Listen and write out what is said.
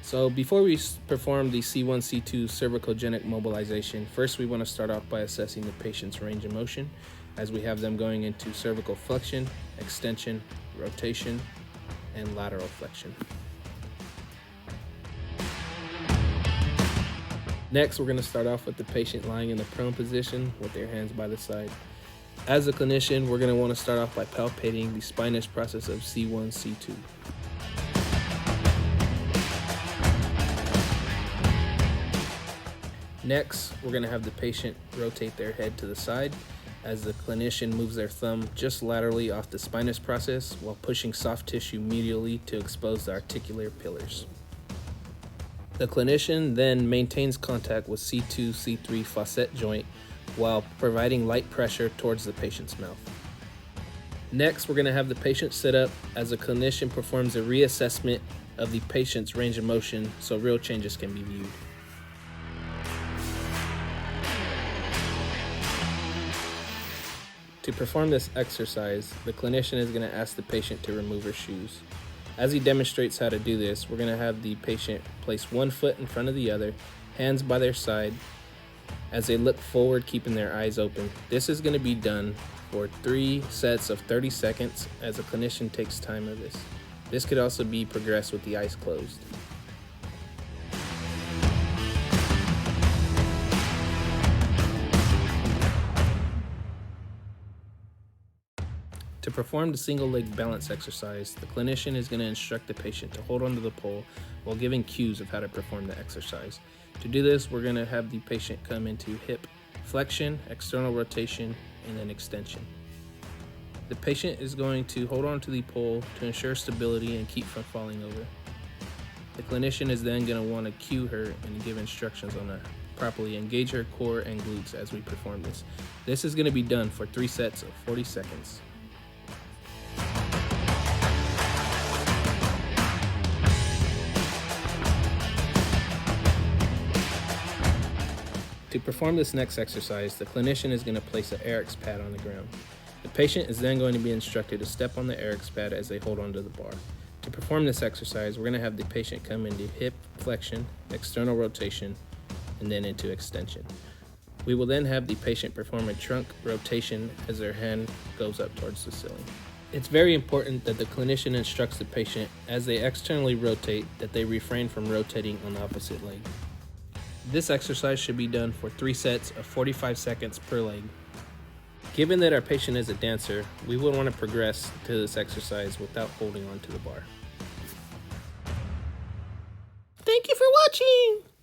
So before we perform the C1, C2 cervicogenic mobilization, first we want to start off by assessing the patient's range of motion as we have them going into cervical flexion, extension, rotation, and lateral flexion. Next, we're going to start off with the patient lying in the prone position with their hands by the side. As a clinician, we're going to want to start off by palpating the spinous process of C1, C2. Next, we're going to have the patient rotate their head to the side as the clinician moves their thumb just laterally off the spinous process while pushing soft tissue medially to expose the articular pillars. The clinician then maintains contact with C2, C3 facet joint while providing light pressure towards the patient's mouth. Next, we're going to have the patient sit up as the clinician performs a reassessment of the patient's range of motion so real changes can be viewed. To perform this exercise, the clinician is going to ask the patient to remove her shoes. As he demonstrates how to do this, we're going to have the patient place one foot in front of the other, hands by their side, as they look forward, keeping their eyes open. This is going to be done for 3 sets of 30 seconds as the clinician takes time of this. This could also be progressed with the eyes closed. To perform the single leg balance exercise, the clinician is going to instruct the patient to hold onto the pole while giving cues of how to perform the exercise. To do this, we're going to have the patient come into hip flexion, external rotation, and then extension. The patient is going to hold onto the pole to ensure stability and keep from falling over. The clinician is then going to want to cue her and give instructions on how to properly engage her core and glutes as we perform this. This is going to be done for 3 sets of 40 seconds. To perform this next exercise, the clinician is going to place an Eric's pad on the ground. The patient is then going to be instructed to step on the Eric's pad as they hold onto the bar. To perform this exercise, we're going to have the patient come into hip flexion, external rotation, and then into extension. We will then have the patient perform a trunk rotation as their hand goes up towards the ceiling. It's very important that the clinician instructs the patient as they externally rotate that they refrain from rotating on the opposite leg. This exercise should be done for 3 sets of 45 seconds per leg. Given that our patient is a dancer, we would want to progress to this exercise without holding onto the bar. Thank you for watching!